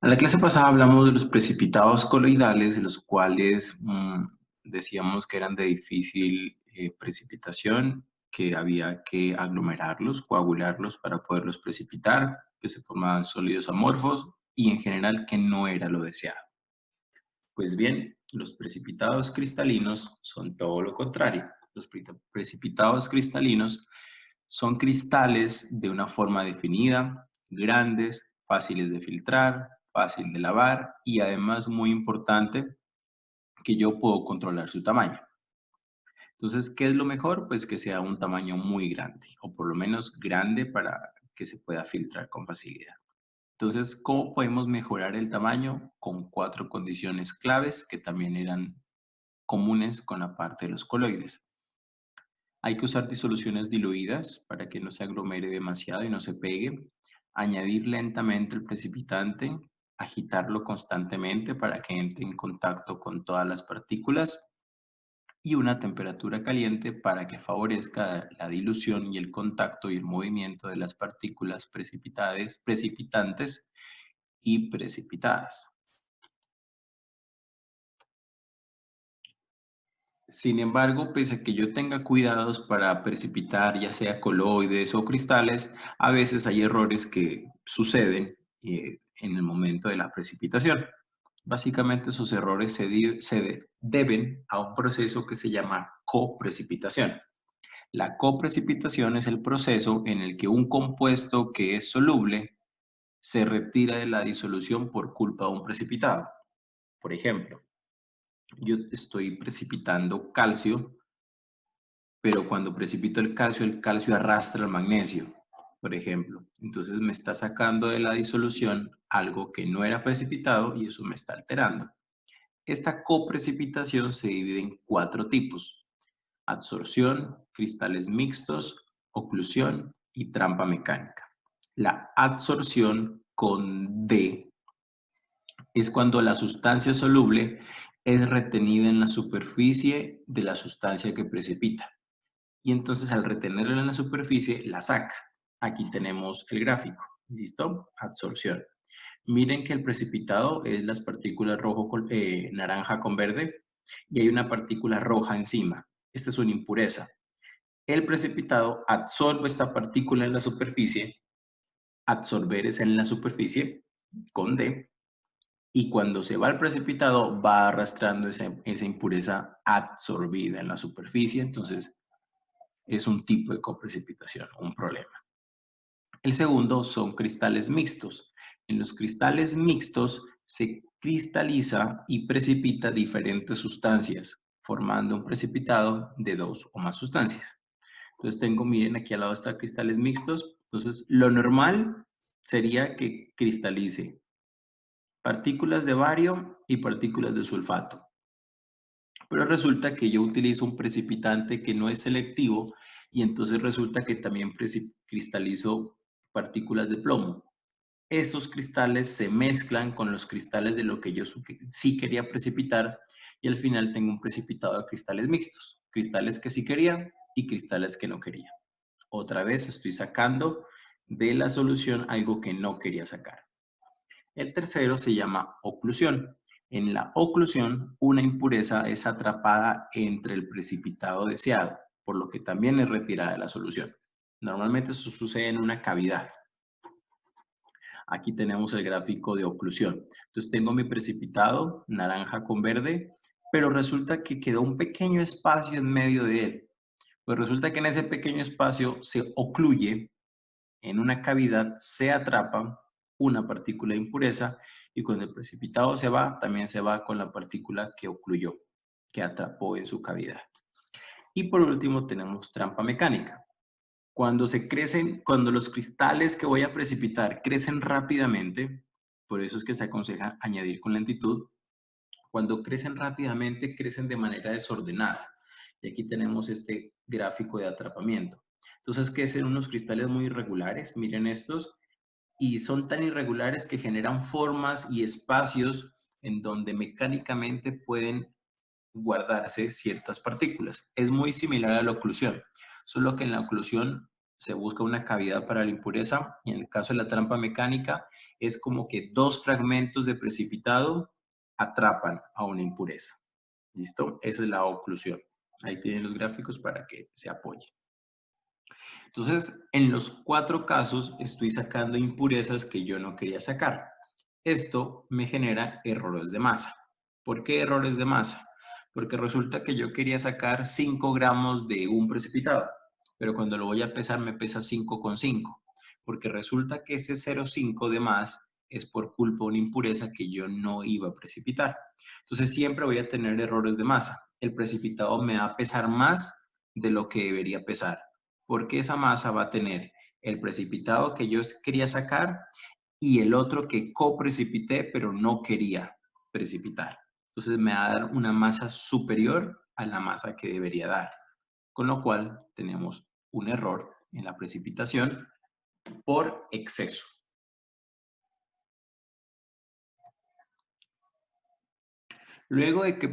En la clase pasada hablamos de los precipitados coloidales, los cuales decíamos que eran de difícil precipitación, que había que aglomerarlos, coagularlos para poderlos precipitar, que se formaban sólidos amorfos y en general que no era lo deseado. Pues bien, los precipitados cristalinos son todo lo contrario. Los precipitados cristalinos son cristales de una forma definida, grandes, fáciles de filtrar, fácil de lavar y además muy importante que yo puedo controlar su tamaño. Entonces, ¿qué es lo mejor? Pues que sea un tamaño muy grande o por lo menos grande para que se pueda filtrar con facilidad. Entonces, ¿cómo podemos mejorar el tamaño? Con 4 condiciones claves que también eran comunes con la parte de los coloides. Hay que usar disoluciones diluidas para que no se aglomere demasiado y no se pegue. Añadir lentamente el precipitante, agitarlo constantemente para que entre en contacto con todas las partículas y una temperatura caliente para que favorezca la dilución y el contacto y el movimiento de las partículas precipitantes y precipitadas. Sin embargo, pese a que yo tenga cuidados para precipitar ya sea coloides o cristales, a veces hay errores que suceden en el momento de la precipitación. Básicamente esos errores se deben a un proceso que se llama coprecipitación. La coprecipitación es el proceso en el que un compuesto que es soluble se retira de la disolución por culpa de un precipitado. Por ejemplo, yo estoy precipitando calcio, pero cuando precipito el calcio arrastra el magnesio, por ejemplo. Entonces me está sacando de la disolución algo que no era precipitado y eso me está alterando. Esta coprecipitación se divide en 4 tipos: adsorción, cristales mixtos, oclusión y trampa mecánica. La adsorción con D es cuando la sustancia soluble es retenida en la superficie de la sustancia que precipita. Y entonces al retenerla en la superficie, la saca. Aquí tenemos el gráfico. ¿Listo? Absorción. Miren que el precipitado es las partículas naranja con verde y hay una partícula roja encima. Esta es una impureza. El precipitado absorbe esta partícula en la superficie. Absorber es en la superficie con D. Y cuando se va el precipitado, va arrastrando esa impureza absorbida en la superficie. Entonces, es un tipo de coprecipitación, un problema. El segundo son cristales mixtos. En los cristales mixtos se cristaliza y precipita diferentes sustancias, formando un precipitado de 2 o más sustancias. Entonces miren, aquí al lado están cristales mixtos. Entonces, lo normal sería que cristalice partículas de bario y partículas de sulfato. Pero resulta que yo utilizo un precipitante que no es selectivo y entonces resulta que también cristalizo partículas de plomo. Estos cristales se mezclan con los cristales de lo que yo sí quería precipitar y al final tengo un precipitado de cristales mixtos, cristales que sí quería y cristales que no quería. Otra vez estoy sacando de la solución algo que no quería sacar. El tercero se llama oclusión. En la oclusión, una impureza es atrapada entre el precipitado deseado, por lo que también es retirada de la solución. Normalmente eso sucede en una cavidad. Aquí tenemos el gráfico de oclusión. Entonces tengo mi precipitado naranja con verde, pero resulta que quedó un pequeño espacio en medio de él. Pues resulta que en ese pequeño espacio se ocluye, en una cavidad se atrapa una partícula de impureza y cuando el precipitado se va, también se va con la partícula que ocluyó, que atrapó en su cavidad. Y por último tenemos trampa mecánica. Cuando los cristales que voy a precipitar crecen rápidamente, por eso es que se aconseja añadir con lentitud, cuando crecen rápidamente, crecen de manera desordenada. Y aquí tenemos este gráfico de atrapamiento. Entonces, ¿qué son unos cristales muy irregulares? Miren estos. Y son tan irregulares que generan formas y espacios en donde mecánicamente pueden guardarse ciertas partículas. Es muy similar a la oclusión, solo que en la oclusión se busca una cavidad para la impureza y en el caso de la trampa mecánica es como que dos fragmentos de precipitado atrapan a una impureza. ¿Listo? Esa es la oclusión. Ahí tienen los gráficos para que se apoye. Entonces, en los 4 casos estoy sacando impurezas que yo no quería sacar. Esto me genera errores de masa. ¿Por qué errores de masa? Porque resulta que yo quería sacar 5 gramos de un precipitado, pero cuando lo voy a pesar me pesa 5,5, porque resulta que ese 0,5 de más es por culpa de una impureza que yo no iba a precipitar. Entonces siempre voy a tener errores de masa. El precipitado me va a pesar más de lo que debería pesar, porque esa masa va a tener el precipitado que yo quería sacar y el otro que coprecipité, pero no quería precipitar. Entonces me va a dar una masa superior a la masa que debería dar, con lo cual tenemos un error en la precipitación por exceso. Luego de que